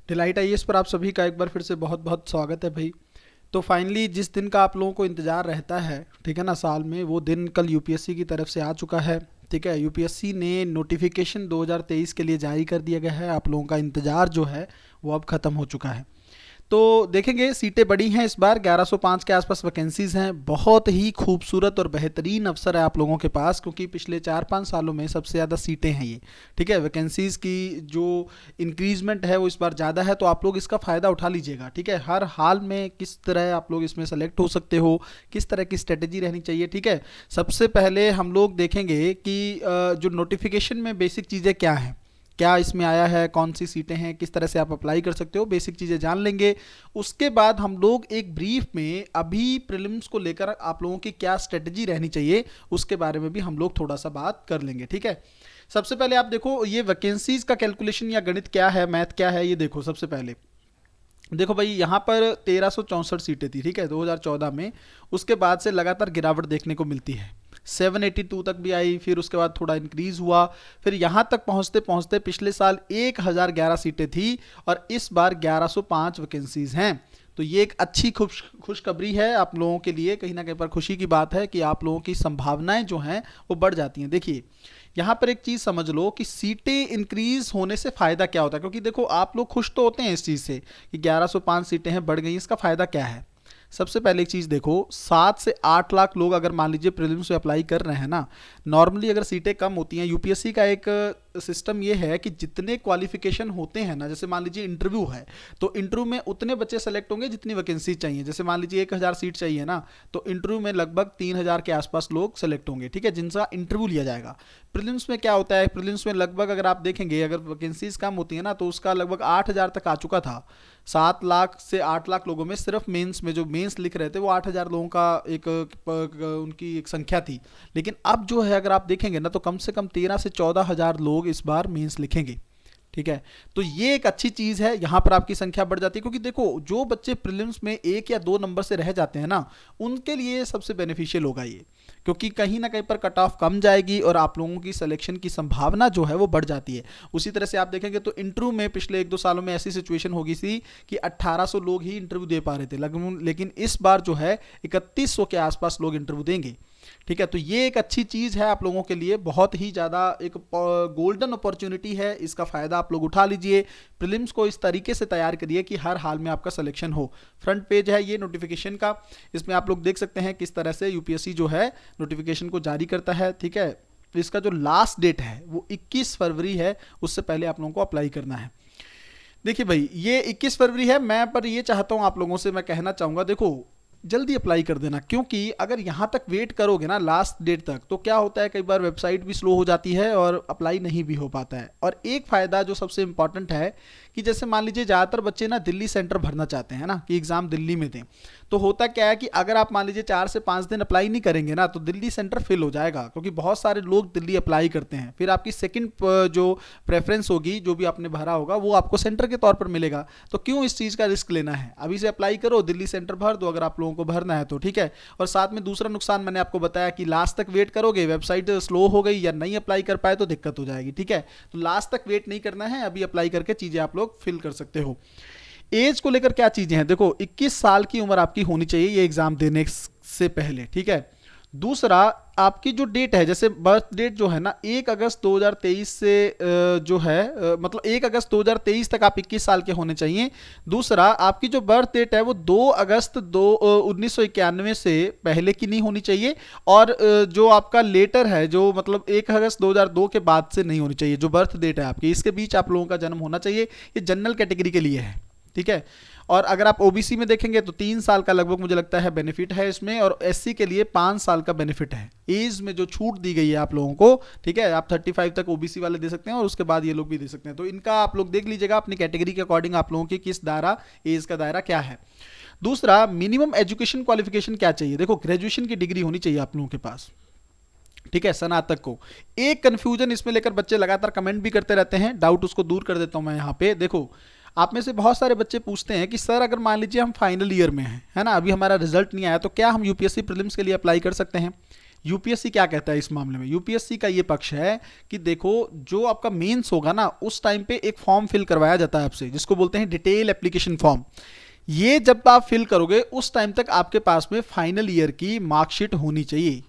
Delight IAS पर आप सभी का एक बार फिर से बहुत बहुत स्वागत है भाई। तो फाइनली जिस दिन का आप लोगों को इंतज़ार रहता है, ठीक है ना, साल में, वो दिन कल यूपीएससी की तरफ से आ चुका है। ठीक है, यूपीएससी ने नोटिफिकेशन 2023 के लिए जारी कर दिया गया है। आप लोगों का इंतज़ार जो है वो अब ख़त्म हो चुका है। तो देखेंगे, सीटें बड़ी हैं इस बार, 1105 के आसपास वैकेंसीज़ हैं। बहुत ही खूबसूरत और बेहतरीन अवसर है आप लोगों के पास, क्योंकि पिछले 4-5 सालों में सबसे ज़्यादा सीटें हैं ये। ठीक है, वैकेंसीज़ की जो इंक्रीजमेंट है वो इस बार ज़्यादा है, तो आप लोग इसका फ़ायदा उठा लीजिएगा। ठीक है, हर हाल में किस तरह आप लोग इसमें सेलेक्ट हो सकते हो, किस तरह की स्ट्रेटेजी रहनी चाहिए। ठीक है, सबसे पहले हम लोग देखेंगे कि जो नोटिफिकेशन में बेसिक चीज़ें क्या हैं, क्या इसमें आया है, कौन सी सीटें हैं, किस तरह से आप अप्लाई कर सकते हो, बेसिक चीज़ें जान लेंगे। उसके बाद हम लोग एक ब्रीफ में अभी प्रीलिम्स को लेकर आप लोगों की क्या स्ट्रेटजी रहनी चाहिए उसके बारे में भी हम लोग थोड़ा सा बात कर लेंगे। ठीक है, सबसे पहले आप देखो ये वैकेंसीज का कैलकुलेशन या गणित क्या है, मैथ क्या है, ये देखो। सबसे पहले देखो भाई, यहाँ पर 1364 सीटें थी, ठीक है, 2014 में। उसके बाद से लगातार गिरावट देखने को मिलती है, 782 तक भी आई, फिर उसके बाद थोड़ा इंक्रीज हुआ, फिर यहाँ तक पहुँचते पहुँचते पिछले साल 1011 सीटें थी और इस बार 1105 वैकेंसीज हैं। तो ये एक अच्छी खुशखबरी है आप लोगों के लिए, कहीं ना कहीं पर खुशी की बात है कि आप लोगों की संभावनाएं जो हैं वो बढ़ जाती हैं। देखिए, यहाँ पर एक चीज़ समझ लो कि सीटें इंक्रीज होने से फ़ायदा क्या होता है, क्योंकि देखो आप लोग खुश तो होते हैं इस चीज़ से कि 1105 सीटें हैं, बढ़ गई। इसका फ़ायदा क्या है? सबसे पहले एक चीज़ देखो, 7 से 8 लाख लोग अगर मान लीजिए प्रीलिम्स में अप्लाई कर रहे हैं ना, नॉर्मली अगर सीटें कम होती हैं, यूपीएससी का एक सिस्टम ये है कि जितने क्वालिफिकेशन होते हैं ना, जैसे मान लीजिए इंटरव्यू है, तो इंटरव्यू में उतने बच्चे सेलेक्ट होंगे जितनी वैकेंसी चाहिए। जैसे मान लीजिए 1000 सीट चाहिए ना, तो इंटरव्यू में लगभग 3000 के आसपास लोग सेलेक्ट होंगे, ठीक है, जिनका इंटरव्यू लिया जाएगा। प्रीलिम्स में क्या होता है, प्रीलिम्स में लगभग अगर आप देखेंगे, अगर वैकेंसीज कम होती है ना, तो उसका लगभग 8000 तक आ चुका था। 7 लाख से 8 लाख लोगों में सिर्फ मेंस में जो मेंस लिख रहे थे वो 8000 लोगों का एक उनकी एक संख्या थी। लेकिन अब जो है अगर आप देखेंगे ना, तो कम से कम 13 से 14 हजार लोग इस बार मेंस लिखेंगे। ठीक है, तो ये एक अच्छी चीज़ है, यहाँ पर आपकी संख्या बढ़ जाती है, क्योंकि देखो जो बच्चे प्रीलिम्स में 1 या 2 नंबर से रह जाते हैं ना, उनके लिए सबसे बेनिफिशियल होगा ये, क्योंकि कहीं ना कहीं पर कट ऑफ कम जाएगी और आप लोगों की सिलेक्शन की संभावना जो है वो बढ़ जाती है। उसी तरह से आप देखेंगे तो इंटरव्यू में पिछले 1-2 सालों में ऐसी सिचुएशन हो गई थी कि 1800 लोग ही इंटरव्यू दे पा रहे थे, लेकिन इस बार जो है 3100 के आसपास लोग इंटरव्यू देंगे। ठीक है, तो ये एक अच्छी चीज़ है आप लोगों के लिए, बहुत ही ज़्यादा एक गोल्डन अपॉर्चुनिटी है, इसका फ़ायदा आप लोग उठा लीजिए। प्रीलिम्स को इस तरीके से तैयार करिए कि हर हाल में आपका सिलेक्शन हो। फ्रंट पेज है ये नोटिफिकेशन का, इसमें आप लोग देख सकते हैं किस तरह से यूपीएससी जो है नोटिफिकेशन को जारी करता है। ठीक है, तो इसका जो लास्ट डेट है वो 21 फरवरी है, उससे पहले आप लोगों को अप्लाई करना है। देखिए भाई, ये 21 फरवरी है, मैं पर ये चाहता हूँ आप लोगों से, मैं कहना चाहूँगा, देखो जल्दी अप्लाई कर देना, क्योंकि अगर यहाँ तक वेट करोगे ना लास्ट डेट तक, तो क्या होता है, कई बार वेबसाइट भी स्लो हो जाती है और अप्लाई नहीं भी हो पाता है। और एक फ़ायदा जो सबसे इंपॉर्टेंट है कि जैसे मान लीजिए ज़्यादातर बच्चे ना दिल्ली सेंटर भरना चाहते हैं ना, कि एग्ज़ाम दिल्ली में दें, तो होता क्या है कि अगर आप मान लीजिए 4 से 5 दिन अप्लाई नहीं करेंगे ना, तो दिल्ली सेंटर फिल हो जाएगा, क्योंकि बहुत सारे लोग दिल्ली अप्लाई करते हैं। फिर आपकी सेकंड जो प्रेफरेंस होगी, जो भी आपने भरा होगा, वो आपको सेंटर के तौर पर मिलेगा। तो क्यों इस चीज़ का रिस्क लेना है, अभी से अप्लाई करो, दिल्ली सेंटर भर दो अगर आप लोगों को भरना है तो। ठीक है, और साथ में दूसरा नुकसान मैंने आपको बताया कि लास्ट तक वेट करोगे, वेबसाइट स्लो हो गई या नहीं अप्लाई कर पाए तो दिक्कत हो जाएगी। ठीक है, तो लास्ट तक वेट नहीं करना है, अभी अप्लाई करके चीज़ें आप लोग फिल कर सकते हो। एज को लेकर क्या चीज़ें हैं, देखो 21 साल की उम्र आपकी होनी चाहिए ये एग्ज़ाम देने से पहले। ठीक है, दूसरा आपकी जो डेट है, जैसे बर्थ डेट जो है ना, 1 अगस्त 2023 से जो है मतलब 1 अगस्त 2023 तक आप 21 साल के होने चाहिए। दूसरा, आपकी जो बर्थ डेट है वो 2 अगस्त 1991 से पहले की नहीं होनी चाहिए, और जो आपका लेटर है, जो मतलब 1 अगस्त 2002 के बाद से नहीं होनी चाहिए। जो बर्थ डेट है आपकी, इसके बीच आप लोगों का जन्म होना चाहिए। ये जनरल कैटेगरी के लिए है। ठीक है, और अगर आप ओबीसी में देखेंगे तो 3 साल का लगभग मुझे लगता है बेनिफिट है इसमें, और एससी के लिए 5 साल का बेनिफिट है एज में जो छूट दी गई है आप लोगों को। ठीक है, आप 35 तक ओबीसी वाले दे सकते हैं और उसके बाद ये लोग भी दे सकते हैं। तो इनका आप लोग देख लीजिएगा अपनी कैटेगरी के अकॉर्डिंग आप लोगों की किस दायरा, एज का दायरा क्या है। दूसरा, मिनिमम एजुकेशन क्वालिफिकेशन क्या चाहिए, देखो ग्रेजुएशन की डिग्री होनी चाहिए आप लोगों के पास। ठीक है, स्नातक को। एक कंफ्यूजन इसमें लेकर बच्चे लगातार कमेंट भी करते रहते हैं, डाउट उसको दूर कर देता हूं मैं यहाँ पे। देखो, आप में से बहुत सारे बच्चे पूछते हैं कि सर अगर मान लीजिए हम फाइनल ईयर में हैं, है ना, अभी हमारा रिजल्ट नहीं आया, तो क्या हम यूपीएससी प्रीलिम्स के लिए अप्लाई कर सकते हैं? यूपीएससी क्या कहता है इस मामले में? यूपीएससी का ये पक्ष है कि देखो, जो आपका मेंस होगा ना, उस टाइम पे एक फॉर्म फिल करवाया जाता है आपसे, जिसको बोलते हैं डिटेल एप्लीकेशन फॉर्म। ये जब आप फिल करोगे उस टाइम तक आपके पास में फाइनल ईयर की मार्कशीट होनी चाहिए।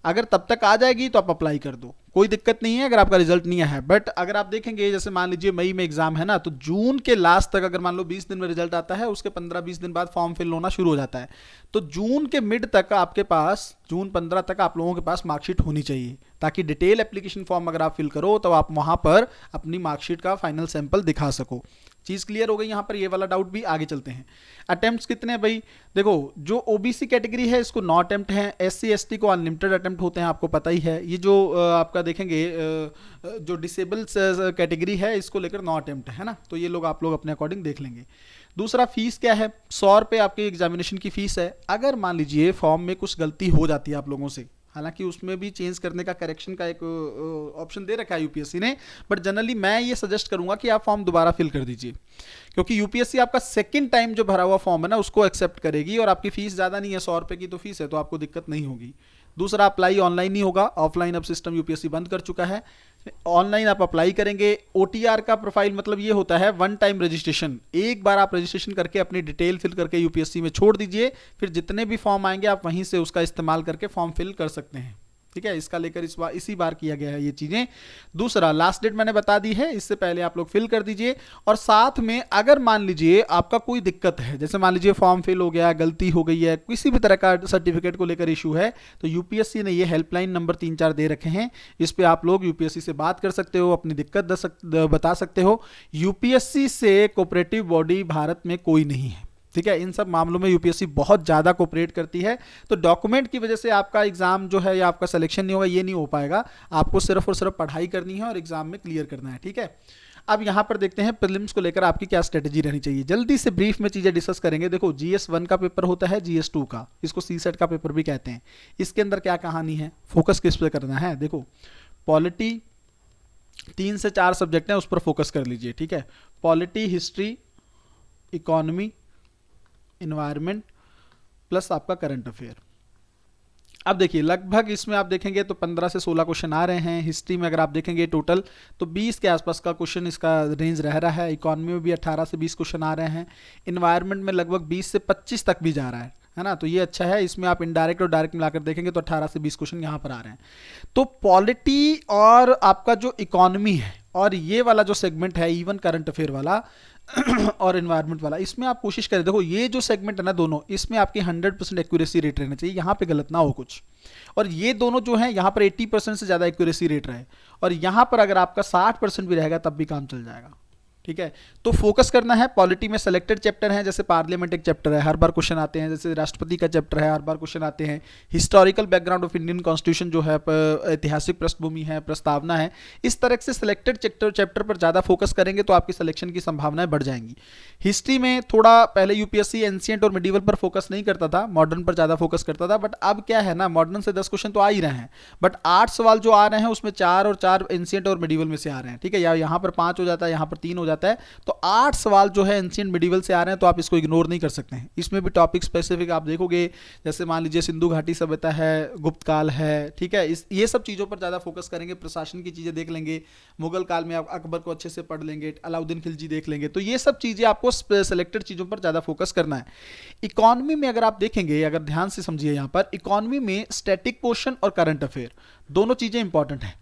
अगर तब तक आ जाएगी तो आप अप्लाई कर दो, कोई दिक्कत नहीं है अगर आपका रिजल्ट नहीं आया है। बट अगर आप देखेंगे, जैसे मान लीजिए मई में एग्जाम है ना, तो जून के लास्ट तक अगर मान लो 20 दिन में रिजल्ट आता है, उसके 15-20 दिन बाद फॉर्म फिल होना शुरू हो जाता है। तो जून के मिड तक आपके पास, जून 15 तक आप लोगों के पास मार्कशीट होनी चाहिए, ताकि डिटेल एप्लीकेशन फॉर्म अगर आप फिल करो तो आप वहां पर अपनी मार्कशीट का फाइनल सैंपल दिखा सको। चीज क्लियर हो गई यहाँ पर? ये वाला डाउट भी। आगे चलते हैं। अटेम्प्ट्स कितने हैं भाई? देखो, जो ओबीसी कैटेगरी है इसको 9 अटेम्प्ट हैं, एससी एसटी को अनलिमिटेड अटेम्प्ट होते हैं, आपको पता ही है। ये जो आपका देखेंगे जो डिसेबल कैटेगरी है, इसको लेकर 9 अटेम्प्ट है ना, तो ये लोग आप लोग अपने अकॉर्डिंग देख लेंगे। दूसरा, फीस क्या है? 100 रुपये आपके एग्जामिनेशन की फीस है। अगर मान लीजिए फॉर्म में कुछ गलती हो जाती है आप लोगों से, हालांकि उसमें भी चेंज करने का, करेक्शन का एक ऑप्शन दे रखा है यूपीएससी ने, बट जनरली मैं ये सजेस्ट करूंगा कि आप फॉर्म दोबारा फिल कर दीजिए, क्योंकि यूपीएससी आपका सेकंड टाइम जो भरा हुआ फॉर्म है ना, उसको एक्सेप्ट करेगी, और आपकी फीस ज़्यादा नहीं है, 100 रुपये की तो फीस है, तो आपको दिक्कत नहीं होगी। दूसरा, अप्लाई ऑनलाइन ही होगा, ऑफलाइन अब सिस्टम यूपीएससी बंद कर चुका है। ऑनलाइन आप अप्लाई करेंगे। ओटीआर का प्रोफाइल मतलब ये होता है वन टाइम रजिस्ट्रेशन, एक बार आप रजिस्ट्रेशन करके अपनी डिटेल फिल करके यूपीएससी में छोड़ दीजिए, फिर जितने भी फॉर्म आएंगे आप वहीं से उसका इस्तेमाल करके फॉर्म फिल कर सकते हैं। ठीक है, इसका लेकर इसी बार किया गया है ये चीजें। दूसरा, लास्ट डेट मैंने बता दी है, इससे पहले आप लोग फिल कर दीजिए। और साथ में अगर मान लीजिए आपका कोई दिक्कत है, जैसे मान लीजिए फॉर्म फिल हो गया, गलती हो गई है, किसी भी तरह का सर्टिफिकेट को लेकर इशू है, तो यूपीएससी ने ये हेल्पलाइन नंबर 3-4 दे रखे हैं, इस पे आप लोग यूपीएससी से बात कर सकते हो, अपनी दिक्कत बता सकते हो। यूपीएससी से कोऑपरेटिव बॉडी भारत में कोई नहीं है। ठीक है, इन सब मामलों में यूपीएससी बहुत ज़्यादा कोऑपरेट करती है। तो डॉक्यूमेंट की वजह से आपका एग्जाम जो है या आपका सिलेक्शन नहीं होगा, ये नहीं हो पाएगा। आपको सिर्फ और सिर्फ पढ़ाई करनी है और एग्जाम में क्लियर करना है। ठीक है, अब यहाँ पर देखते हैं प्रीलिम्स को लेकर आपकी क्या स्ट्रेटेजी रहनी चाहिए। जल्दी से ब्रीफ में चीज़ें डिस्कस करेंगे। देखो, GS1 का पेपर होता है, GS2 का, इसको CSET का पेपर भी कहते हैं। इसके अंदर क्या कहानी है, फोकस किस पे करना है? देखो, पॉलिटी 3 से 4 सब्जेक्ट हैं, उस पर फोकस कर लीजिए। ठीक है, polity, history, economy, environment plus आपका करंट अफेयर। अब देखिए, लगभग इसमें आप देखेंगे तो 15 से 16 क्वेश्चन आ रहे हैं। हिस्ट्री में अगर आप देखेंगे टोटल तो 20 के आसपास का क्वेश्चन इसका रेंज रह रहा है। इकोनॉमी में भी 18 से 20 क्वेश्चन आ रहे हैं। इन्वायरमेंट में लगभग 20 से 25 तक भी जा रहा है ना, तो ये अच्छा है। इसमें आप इनडायरेक्ट और डायरेक्ट मिलाकर देखेंगे तो 18 से 20 क्वेश्चन यहाँ पर आ रहे हैं। तो पॉलिटी और आपका जो इकोनॉमी है और ये वाला जो सेगमेंट है, इवन करंट अफेयर वाला और एनवायरनमेंट वाला, इसमें आप कोशिश करें। देखो, ये जो सेगमेंट है ना दोनों, इसमें आपकी 100% एक्यूरेसी रेट रहना चाहिए, यहाँ पे गलत ना हो कुछ। और ये दोनों जो हैं, यहाँ पर 80% से ज़्यादा एक्यूरेसी रेट रहे, और यहाँ पर अगर आपका 60% भी रहेगा तब भी काम चल जाएगा। ठीक है, तो फोकस करना है। पॉलिटी में सेलेक्टेड चैप्टर हैं, जैसे पार्लियामेंट एक चैप्टर है, हर बार क्वेश्चन आते हैं। जैसे राष्ट्रपति का चैप्टर है, हर बार क्वेश्चन आते हैं। Historical background of Indian constitution जो है, ऐतिहासिक पृष्ठभूमि है, प्रस्तावना है, इस तरह से सेलेक्टेड चैप्टर पर ज़्यादा फोकस करेंगे तो आपकी सिलेक्शन की संभावनाएं बढ़ जाएंगी। हिस्ट्री में थोड़ा पहले यूपीएससी एंशिएंट और मिडीवल पर फोकस नहीं करता था, मॉडर्न पर ज़्यादा फोकस करता था। बट अब क्या है ना, मॉडर्न से 10 क्वेश्चन तो आ ही रहे हैं, बट 8 सवाल जो आ रहे हैं उसमें 4 और 4 एंशिएंट और मिडीवल में से आ रहे हैं। ठीक है, या यहाँ पर 5 हो जाता है, यहाँ पर 3 हो जाता है, तो 8 सवाल जो है एंशिएंट मिडीवल से आ रहे हैं, तो आप इसको इग्नोर नहीं कर सकते हैं। इसमें भी टॉपिक स्पेसिफिक आप देखोगे, जैसे मान लीजिए सिंधु घाटी सभ्यता है, गुप्त काल है। ठीक है, ये सब चीज़ों पर ज़्यादा फोकस करेंगे। प्रशासन की चीज़ें देख लेंगे, मुगल काल में आप अकबर को अच्छे से पढ़ लेंगे, अलाउद्दीन खिलजी देख लेंगे। तो ये सब चीज़ें आपको सेलेक्टेड चीज़ों पर ज़्यादा फोकस करना है। इकोनॉमी में अगर आप देखेंगे, अगर ध्यान से समझिए, यहाँ पर इकोनॉमी में स्टैटिक पोर्शन और करंट अफेयर दोनों चीज़ें इंपॉर्टेंट हैं।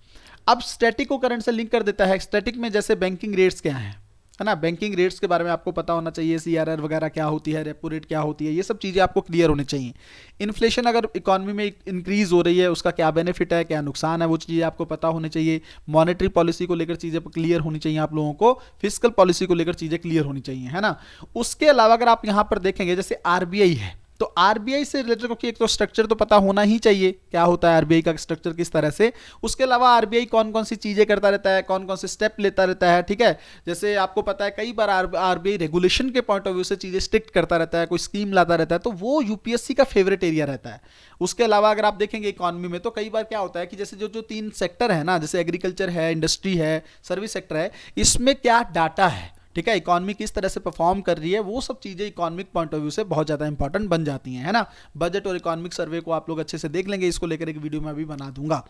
अब स्टैटिक को करंट से लिंक कर देता है। स्टैटिक में जैसे बैंकिंग रेट्स क्या हैं, है ना, बैंकिंग रेट्स के बारे में आपको पता होना चाहिए। CRR वगैरह क्या होती है, रेपो रेट क्या होती है, ये सब चीज़ें आपको क्लियर होनी चाहिए। इन्फ्लेशन अगर इकोनॉमी में इंक्रीज हो रही है, उसका क्या बेनिफिट है, क्या नुकसान है, वो चीज़ें आपको पता होनी चाहिए। मॉनेटरी पॉलिसी को लेकर चीज़ें क्लियर होनी चाहिए आप लोगों को। फिस्कल पॉलिसी को लेकर चीज़ें क्लियर होनी चाहिए, है ना। उसके अलावा अगर आप यहाँ पर देखेंगे, जैसे RBI है, तो RBI से रिलेटेड, क्योंकि एक तो स्ट्रक्चर तो पता होना ही चाहिए, क्या होता है RBI का स्ट्रक्चर किस तरह से। उसके अलावा RBI कौन कौन सी चीज़ें करता रहता है, कौन कौन से स्टेप लेता रहता है। ठीक है, जैसे आपको पता है कई बार RBI रेगुलेशन के पॉइंट ऑफ व्यू से चीज़ें स्ट्रिक्ट करता रहता है, कोई स्कीम लाता रहता है, तो वो यूपीएससी का फेवरेट एरिया रहता है। उसके अलावा अगर आप देखेंगे इकोनॉमी में, तो कई बार क्या होता है कि जैसे जो 3 सेक्टर है ना, जैसे एग्रीकल्चर है, इंडस्ट्री है, सर्विस सेक्टर है, इसमें क्या डाटा है। ठीक है, इकोनॉमी किस तरह से परफॉर्म कर रही है, वो सब चीज़ें इकोनॉमिक पॉइंट ऑफ व्यू से बहुत ज़्यादा इंपॉर्टेंट बन जाती हैं, है ना। बजट और इकोनॉमिक सर्वे को आप लोग अच्छे से देख लेंगे, इसको लेकर एक वीडियो मैं भी बना दूंगा।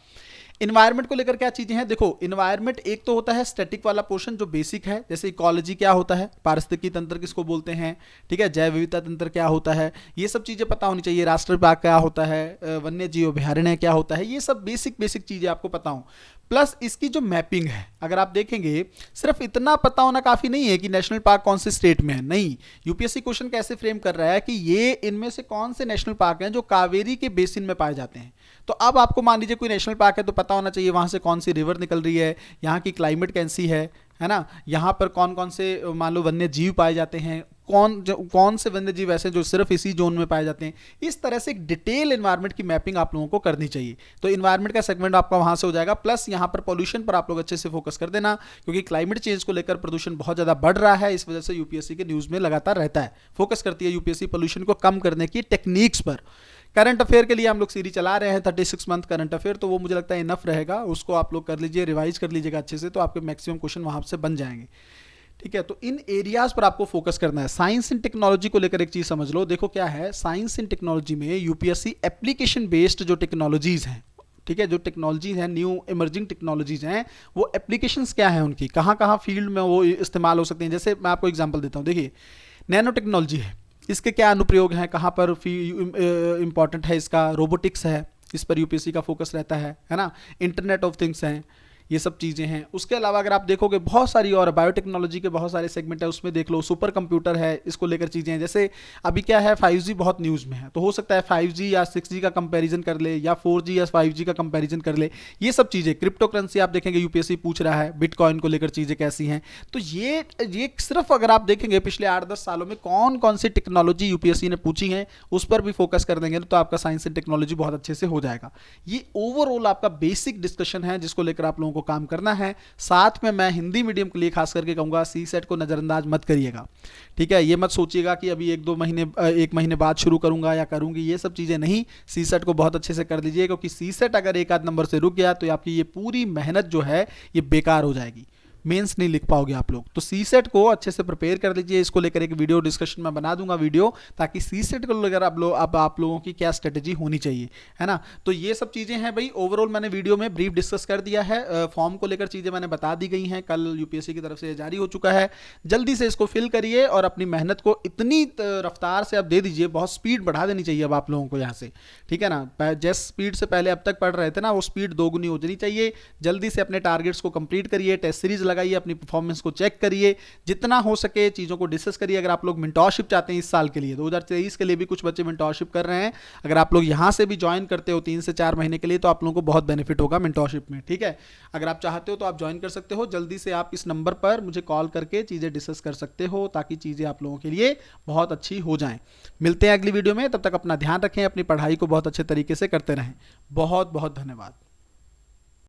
इन्वायरमेंट को लेकर क्या चीजें हैं, देखो इन्वायरमेंट एक तो होता है स्टैटिक वाला पोर्शन जो बेसिक है, जैसे इकोलॉजी क्या होता है, पारिस्थितिकी तंत्र किसको बोलते हैं, ठीक है, जैव विविधता तंत्र क्या होता है, ये सब चीजें पता होनी चाहिए। राष्ट्रीय बाग क्या होता है, वन्य जीव अभयारण्य क्या होता है, ये सब बेसिक बेसिक चीजें आपको पता हो। प्लस इसकी जो मैपिंग है, अगर आप देखेंगे सिर्फ इतना पता होना काफी नहीं है कि नेशनल पार्क कौन से स्टेट में है, नहीं, यूपीएससी क्वेश्चन कैसे फ्रेम कर रहा है कि ये इनमें से कौन से नेशनल पार्क हैं जो कावेरी के बेसिन में पाए जाते हैं। तो अब आपको मान लीजिए कोई नेशनल पार्क है तो पता होना चाहिए वहां से कौन सी रिवर निकल रही है, यहाँ की क्लाइमेट कैसी है ना, यहाँ पर कौन कौन से मान लो वन्य जीव पाए जाते हैं, कौन से वन्य जीव ऐसे जो सिर्फ इसी जोन में पाए जाते हैं। इस तरह से एक डिटेल एनवायरनमेंट की मैपिंग आप लोगों को करनी चाहिए। तो एनवायरनमेंट का सेगमेंट आपका वहां से हो जाएगा। प्लस यहाँ पर पॉल्यूशन पर आप लोग अच्छे से फोकस कर देना, क्योंकि क्लाइमेट चेंज को लेकर प्रदूषण बहुत ज्यादा बढ़ रहा है, इस वजह से यूपीएससी के न्यूज में लगातार रहता है, फोकस करती है यूपीएससी पॉल्यूशन को कम करने की टेक्निक्स पर। करंट अफेयर के लिए हम लोग सीरीज चला रहे हैं 36 मंथ करंट अफेयर, तो वो मुझे लगता है इनफ रहेगा, उसको आप लोग कर लीजिए, रिवाइज कर लीजिएगा अच्छे से, तो आपके मैक्सिमम क्वेश्चन वहां से बन जाएंगे। ठीक है, तो इन एरियाज पर आपको फोकस करना है। साइंस एंड टेक्नोलॉजी को लेकर एक चीज समझ लो, देखो क्या है, साइंस एंड टेक्नोलॉजी में यूपीएससी एप्लीकेशन बेस्ड जो टेक्नोलॉजीज हैं, ठीक है, जो टेक्नोलॉजीज हैं, न्यू इमर्जिंग टेक्नोलॉजीज हैं, वो एप्लीकेशंस क्या है उनकी, कहाँ कहाँ फील्ड में वो इस्तेमाल हो सकती हैं। जैसे मैं आपको एग्जाम्पल देता हूँ, देखिए नैनो टेक्नोलॉजी है, इसके क्या अनुप्रयोग हैं, कहाँ पर इंपॉर्टेंट है इसका, रोबोटिक्स है, इस पर यूपीएससी का फोकस रहता है ना, इंटरनेट ऑफ थिंग्स हैं, ये सब चीज़ें हैं। उसके अलावा अगर आप देखोगे बहुत सारी और बायोटेक्नोलॉजी के बहुत सारे सेगमेंट है, उसमें देख लो सुपर कंप्यूटर है, इसको लेकर चीज़ें हैं। जैसे अभी क्या है 5G बहुत न्यूज़ में है, तो हो सकता है 5G या 6G का कंपैरिजन कर ले, या 4G या 5G का कंपैरिजन कर ले, ये सब चीज़ें। क्रिप्टो करेंसी आप देखेंगे यूपीएससी पूछ रहा है, बिटकॉइन को लेकर चीज़ें कैसी हैं। तो ये सिर्फ अगर आप देखेंगे पिछले 8-10 सालों में कौन कौन सी टेक्नोलॉजी यूपीएससी ने पूछी है, उस पर भी फोकस कर देंगे तो आपका साइंस एंड टेक्नोलॉजी बहुत अच्छे से हो जाएगा। ये ओवरऑल आपका बेसिक डिस्कशन है जिसको लेकर आप लोगों को काम करना है। साथ में मैं हिंदी मीडियम के लिए खास करके कहूंगा सीसेट को नजरअंदाज मत करिएगा, ठीक है, ये मत सोचिएगा कि अभी एक महीने बाद शुरू करूंगा या करूंगी, ये सब चीजें नहीं। सीसेट को बहुत अच्छे से कर लीजिए, क्योंकि सीसेट अगर एक आध नंबर से रुक गया तो आपकी ये पूरी मेहनत जो है ये बेकार हो जाएगी, मेंस नहीं लिख पाओगे आप लोग। तो सीसेट को अच्छे से प्रिपेयर कर लीजिए, इसको लेकर एक वीडियो डिस्कशन में बना दूंगा वीडियो, ताकि सीसेट को लेकर आप लोगों की क्या स्ट्रेटेजी होनी चाहिए, है ना। तो ये सब चीजें हैं भाई, ओवरऑल मैंने वीडियो में ब्रीफ डिस्कस कर दिया है। फॉर्म को लेकर चीजें मैंने बता दी गई हैं, कल यूपीएससी की तरफ से जारी हो चुका है। जल्दी से इसको फिल करिए और अपनी मेहनत को इतनी रफ्तार से आप दे दीजिए, बहुत स्पीड बढ़ा देनी चाहिए अब आप लोगों को यहाँ से, ठीक है ना। जिस स्पीड से पहले अब तक पढ़ रहे थे ना, वो स्पीड दोगुनी हो जानी चाहिए। जल्दी से अपने टारगेट्स को कंप्लीट करिए, टेस्ट सीरीज लगाइए, अपनी परफॉर्मेंस को चेक करिए, जितना हो सके चीजों को डिस्कस करिए। अगर आप लोग मेंटोरशिप चाहते हैं इस साल के लिए, 2023 के लिए भी कुछ बच्चे मेंटोरशिप कर रहे हैं, अगर आप लोग यहां से भी ज्वाइन करते हो 3 से 4 महीने के लिए, तो आप लोगों को बहुत बेनिफिट होगा मेंटोरशिप में, ठीक है। अगर आप चाहते हो तो आप ज्वाइन कर सकते हो। जल्दी से आप इस नंबर पर मुझे कॉल करके चीजें डिस्कस कर सकते हो, ताकि चीजें आप लोगों के लिए बहुत अच्छी हो जाएं। मिलते हैं अगली वीडियो में, तब तक अपना ध्यान रखें, अपनी पढ़ाई को बहुत अच्छे तरीके से करते रहें। बहुत बहुत धन्यवाद।